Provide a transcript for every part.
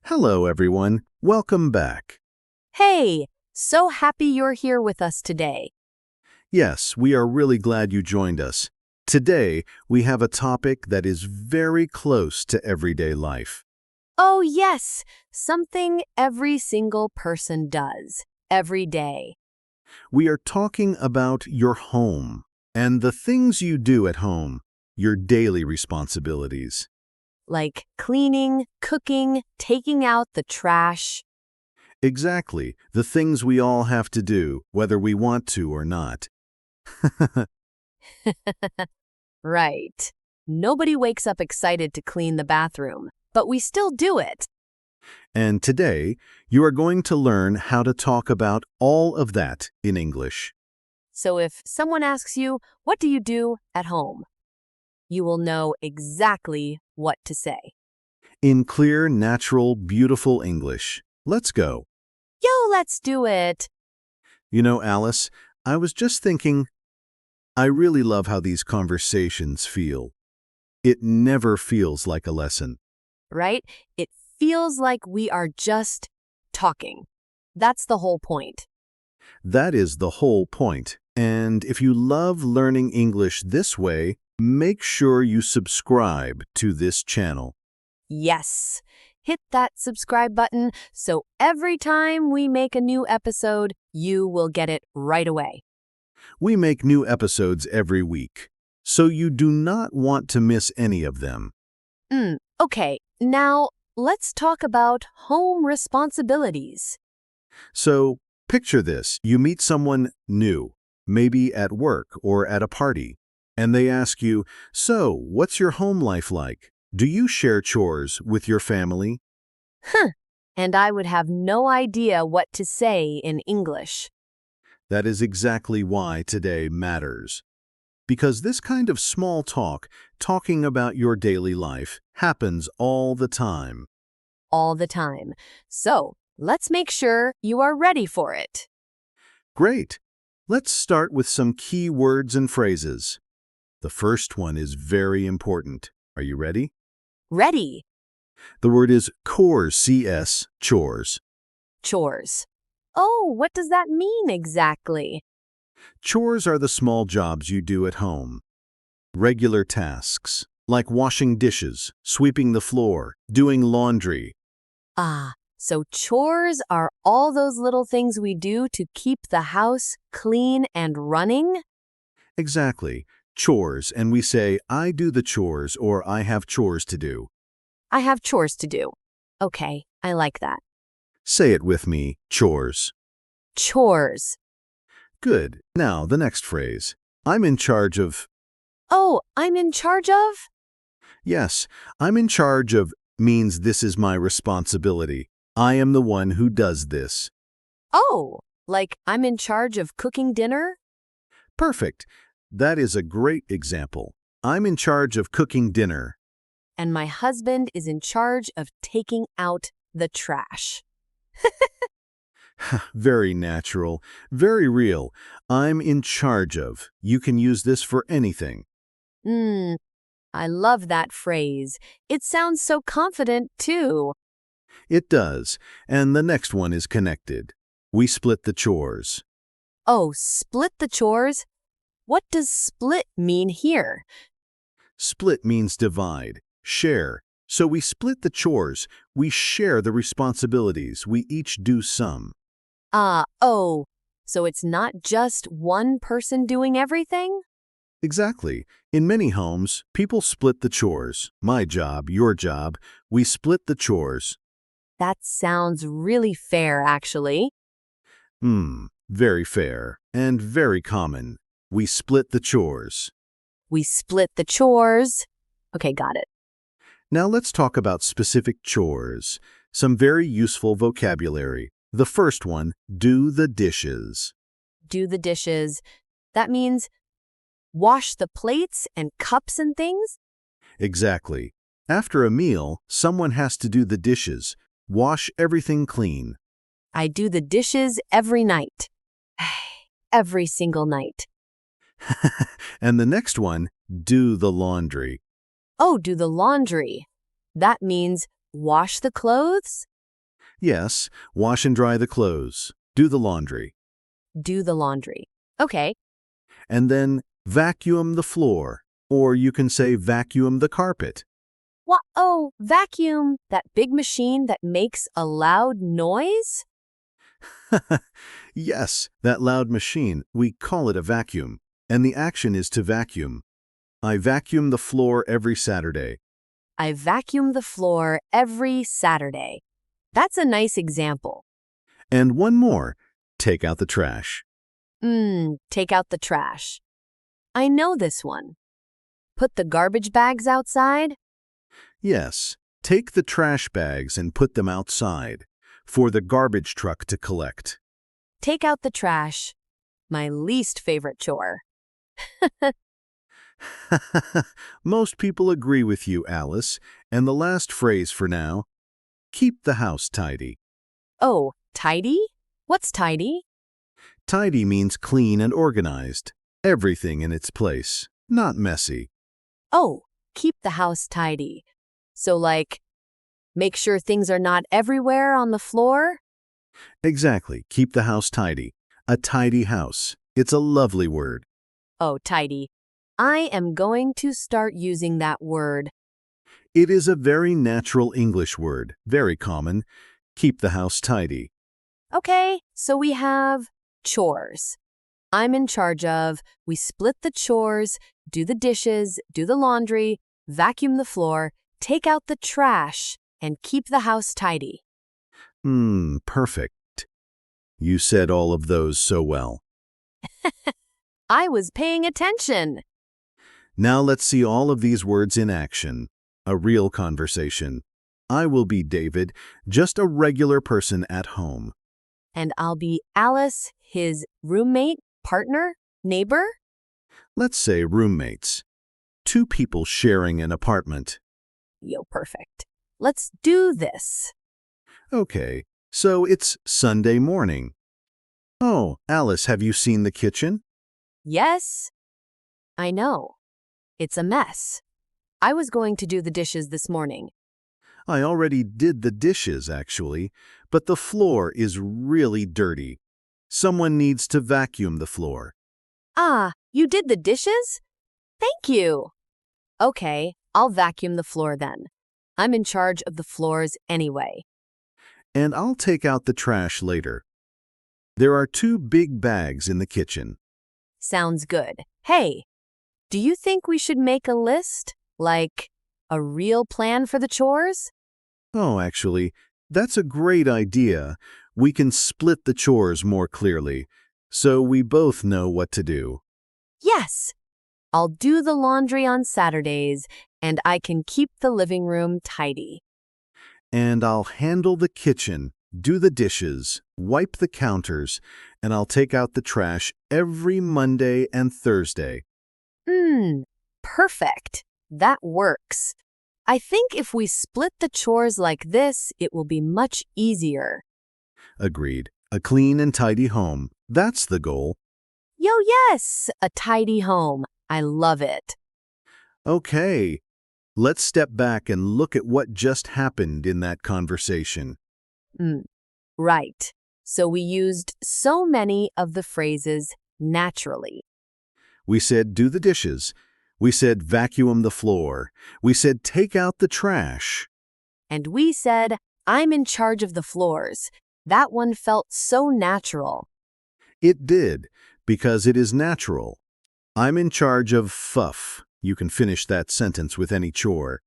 Hello, everyone. Welcome back. Hey, so happy you're here with us today. Yes, we are really glad you joined us. Today, we have a topic that is very close to everyday life. Oh, yes, something every single person does, every day. We are talking about your home and the things you do at home, your daily responsibilities. Like cleaning, cooking, taking out the trash. Exactly, the things we all have to do, whether we want to or not. Right. Nobody wakes up excited to clean the bathroom, but we still do it. And today, you are going to learn how to talk about all of that in English. So if someone asks you, what do you do at home? You will know exactly what to say. In clear, natural, beautiful English. Let's go. Yo, let's do it. You know, Alice, I was just thinking, I really love how these conversations feel. It never feels like a lesson. Right? It feels like we are just talking. That's the whole point. That is the whole point. And if you love learning English this way, make sure you subscribe to this channel. Yes. Hit that subscribe button so every time we make a new episode, you will get it right away. We make new episodes every week, so you do not want to miss any of them. Okay, now let's talk about home responsibilities. So, picture this. You meet someone new, maybe at work or at a party, and they ask you, "So, what's your home life like? Do you share chores with your family?" And I would have no idea what to say in English. That is exactly why today matters. Because this kind of small talk, talking about your daily life, happens all the time. All the time. So let's make sure you are ready for it. Great! Let's start with some key words and phrases. The first one is very important. Are you ready? Ready. The word is chores, C-S, chores. Chores. Oh, what does that mean exactly? Chores are the small jobs you do at home. Regular tasks, like washing dishes, sweeping the floor, doing laundry. So chores are all those little things we do to keep the house clean and running? Exactly. Chores, and we say, I do the chores or I have chores to do. I have chores to do. Okay, I like that. Say it with me, chores. Chores. Good. Now, the next phrase. I'm in charge of. Oh, I'm in charge of? Yes, I'm in charge of means this is my responsibility. I am the one who does this. Oh, like I'm in charge of cooking dinner? Perfect. That is a great example. I'm in charge of cooking dinner. And my husband is in charge of taking out the trash. Very natural, very real. I'm in charge of. You can use this for anything. I love that phrase. It sounds so confident, too. It does. And the next one is connected. We split the chores. Oh, split the chores? What does split mean here? Split means divide, share. So we split the chores. We share the responsibilities. We each do some. Oh, so it's not just one person doing everything? Exactly. In many homes, people split the chores. My job, your job. We split the chores. That sounds really fair, actually. Very fair and very common. We split the chores. We split the chores. Okay, got it. Now let's talk about specific chores. Some very useful vocabulary. The first one, do the dishes. Do the dishes. That means wash the plates and cups and things? Exactly. After a meal, someone has to do the dishes. Wash everything clean. I do the dishes every night. Every single night. And the next one, do the laundry. Oh, do the laundry. That means wash the clothes? Yes, wash and dry the clothes. Do the laundry. Do the laundry. Okay. And then vacuum the floor. Or you can say vacuum the carpet. Oh, vacuum, that big machine that makes a loud noise? Yes, that loud machine. We call it a vacuum. And the action is to vacuum. I vacuum the floor every Saturday. I vacuum the floor every Saturday. That's a nice example. And one more. Take out the trash. Take out the trash. I know this one. Put the garbage bags outside? Yes, take the trash bags and put them outside for the garbage truck to collect. Take out the trash. My least favorite chore. Most people agree with you, Alice. And the last phrase for now, keep the house tidy. Oh, tidy? What's tidy? Tidy means clean and organized. Everything in its place, not messy. Oh, keep the house tidy. So like, make sure things are not everywhere on the floor? Exactly, keep the house tidy. A tidy house. It's a lovely word. Oh, tidy. I am going to start using that word. It is a very natural English word, very common. Keep the house tidy. Okay, so we have chores. I'm in charge of, we split the chores, do the dishes, do the laundry, vacuum the floor, take out the trash, and keep the house tidy. Perfect. You said all of those so well. I was paying attention. Now let's see all of these words in action. A real conversation. I will be David, just a regular person at home. And I'll be Alice, his roommate, partner, neighbor? Let's say roommates. Two people sharing an apartment. Perfect. Let's do this. Okay, so it's Sunday morning. Oh, Alice, have you seen the kitchen? Yes, I know. It's a mess. I was going to do the dishes this morning. I already did the dishes, actually, but the floor is really dirty. Someone needs to vacuum the floor. Ah, you did the dishes? Thank you. Okay, I'll vacuum the floor then. I'm in charge of the floors anyway. And I'll take out the trash later. There are two big bags in the kitchen. Sounds good. Hey, do you think we should make a list? Like a real plan for the chores? Oh, actually, that's a great idea. We can split the chores more clearly, so we both know what to do. Yes. I'll do the laundry on Saturdays, and I can keep the living room tidy. And I'll handle the kitchen, do the dishes, wipe the counters, and I'll take out the trash every Monday and Thursday. Perfect. That works. I think if we split the chores like this, it will be much easier. Agreed. A clean and tidy home. That's the goal. Yes, a tidy home. I love it. Okay, let's step back and look at what just happened in that conversation. Right. So we used so many of the phrases naturally. We said do the dishes. We said vacuum the floor. We said take out the trash. And we said, I'm in charge of the floors. That one felt so natural. It did, because it is natural. I'm in charge of fuff. You can finish that sentence with any chore.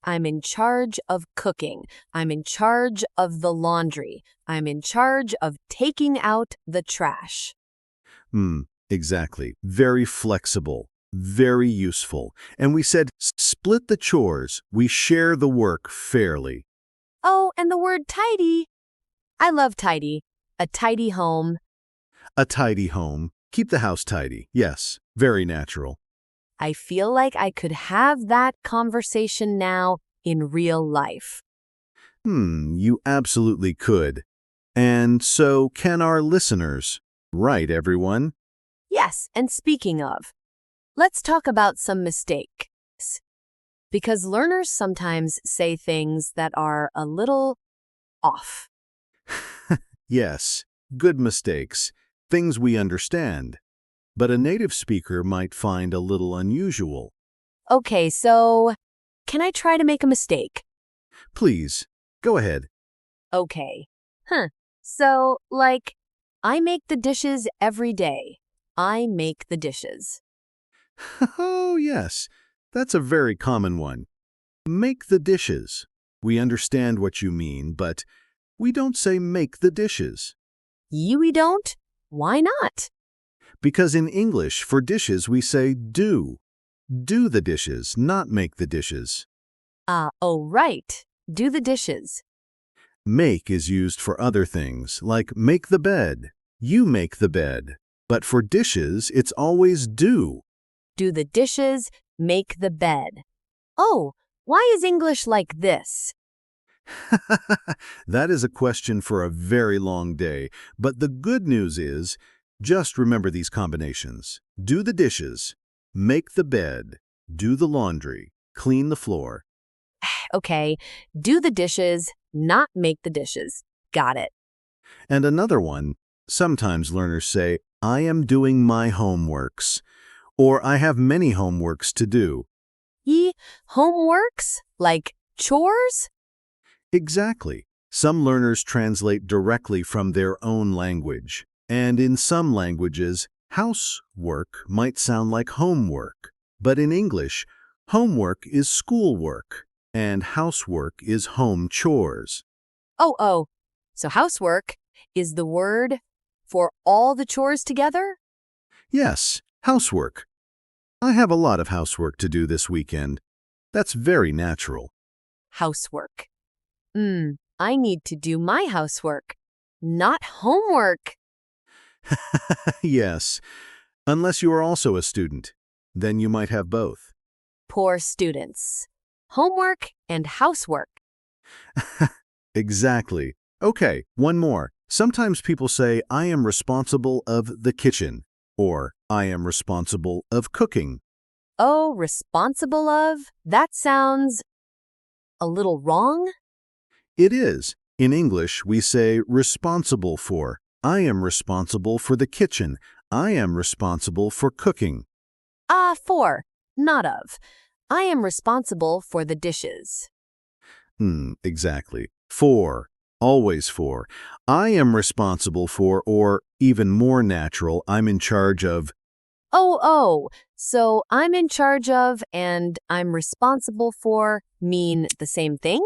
I'm in charge of cooking. I'm in charge of the laundry. I'm in charge of taking out the trash. Exactly. Very flexible. Very useful. And we said split the chores. We share the work fairly. Oh, and the word tidy. I love tidy. A tidy home. A tidy home. Keep the house tidy. Yes, very natural. I feel like I could have that conversation now in real life. You absolutely could. And so can our listeners. Right, everyone? Yes, and speaking of, let's talk about some mistakes. Because learners sometimes say things that are a little off. Yes, good mistakes, things we understand. But a native speaker might find a little unusual. Okay, so can I try to make a mistake? Please, go ahead. Okay. So, like, I make the dishes every day. I make the dishes. Oh, yes, that's a very common one. Make the dishes. We understand what you mean, but we don't say make the dishes. You don't? Why not? Because in English, for dishes, we say do. Do the dishes, not make the dishes. Oh, right. Do the dishes. Make is used for other things, like make the bed. You make the bed. But for dishes, it's always do. Do the dishes, make the bed. Oh, why is English like this? That is a question for a very long day, but the good news is, just remember these combinations. Do the dishes, make the bed, do the laundry, clean the floor. Okay, do the dishes, not make the dishes. Got it. And another one, sometimes learners say, I am doing my homeworks, or I have many homeworks to do. Homeworks? Like chores? Exactly. Some learners translate directly from their own language. And in some languages, housework might sound like homework. But in English, homework is schoolwork, and housework is home chores. Oh. So housework is the word for all the chores together? Yes, housework. I have a lot of housework to do this weekend. That's very natural. Housework. I need to do my housework, not homework. Yes, unless you are also a student. Then you might have both. Poor students. Homework and housework. Exactly. Okay, one more. Sometimes people say, I am responsible of the kitchen, or I am responsible of cooking. Oh, responsible of? That sounds a little wrong. It is. In English, we say responsible for. I am responsible for the kitchen. I am responsible for cooking. For, not of. I am responsible for the dishes. Exactly. For. Always for. I am responsible for, or even more natural, I'm in charge of. Oh. So I'm in charge of and I'm responsible for mean the same thing?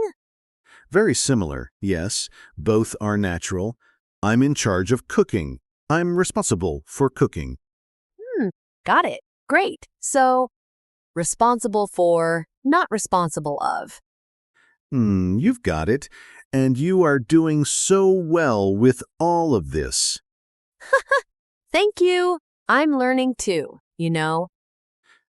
Very similar, yes. Both are natural. I'm in charge of cooking. I'm responsible for cooking. Got it. Great. So responsible for, not responsible of. You've got it. And you are doing so well with all of this. Thank you. I'm learning too, you know.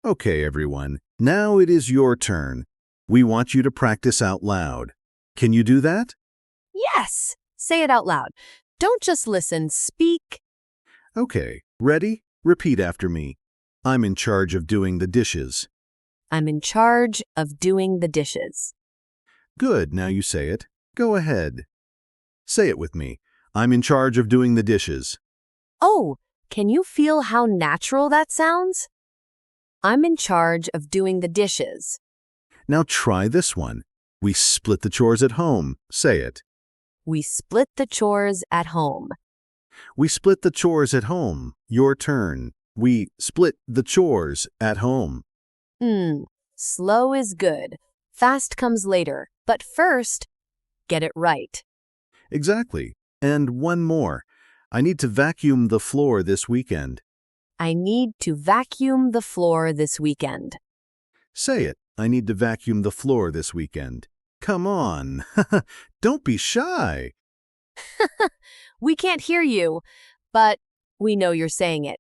Okay, everyone. Now it is your turn. We want you to practice out loud. Can you do that? Yes. Say it out loud. Don't just listen, speak. Okay. Ready? Repeat after me. I'm in charge of doing the dishes. I'm in charge of doing the dishes. Good, now you say it. Go ahead. Say it with me. I'm in charge of doing the dishes. Oh, can you feel how natural that sounds? I'm in charge of doing the dishes. Now try this one. We split the chores at home. Say it. We split the chores at home. We split the chores at home. Your turn. We split the chores at home. Slow is good. Fast comes later. But first, get it right. Exactly. And one more. I need to vacuum the floor this weekend. I need to vacuum the floor this weekend. Say it. I need to vacuum the floor this weekend. Come on. Don't be shy. We can't hear you, but we know you're saying it.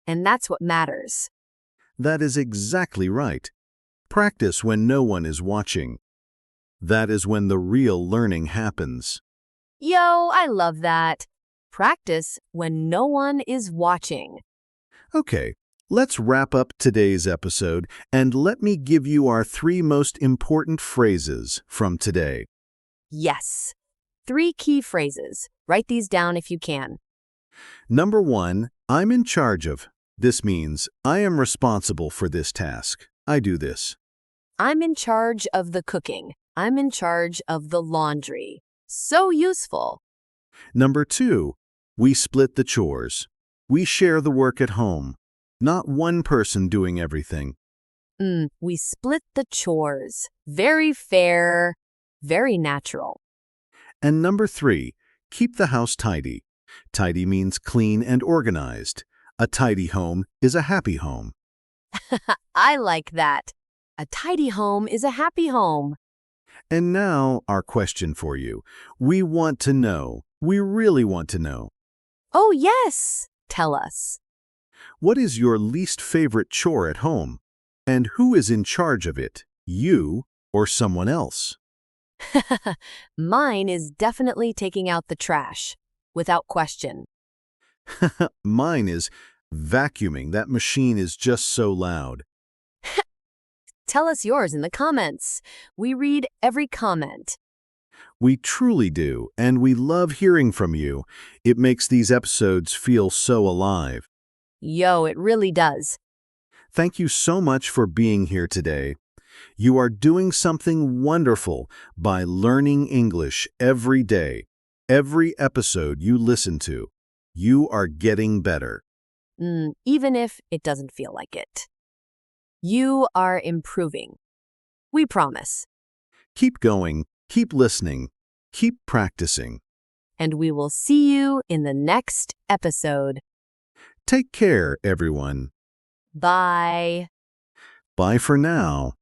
And that's what matters. That is exactly right. Practice when no one is watching. That is when the real learning happens. Yo, I love that. Practice when no one is watching. Okay, let's wrap up today's episode and let me give you our 3 most important phrases from today. Yes. 3 key phrases. Write these down if you can. Number 1, I'm in charge of. This means I am responsible for this task. I do this. I'm in charge of the cooking. I'm in charge of the laundry. So useful. Number 2, we split the chores. We share the work at home. Not one person doing everything. We split the chores. Very fair, very natural. And number 3, keep the house tidy. Tidy means clean and organized. A tidy home is a happy home. I like that. A tidy home is a happy home. And now our question for you. We want to know. We really want to know. Oh, yes. Tell us. What is your least favorite chore at home? And who is in charge of it? You or someone else? Mine is definitely taking out the trash, without question. Mine is vacuuming. That machine is just so loud. Tell us yours in the comments. We read every comment. We truly do, and we love hearing from you. It makes these episodes feel so alive. Yo, it really does. Thank you so much for being here today. You are doing something wonderful by learning English every day. Every episode you listen to, you are getting better. Even if it doesn't feel like it. You are improving. We promise. Keep going, keep listening, keep practicing. And we will see you in the next episode. Take care, everyone. Bye. Bye for now.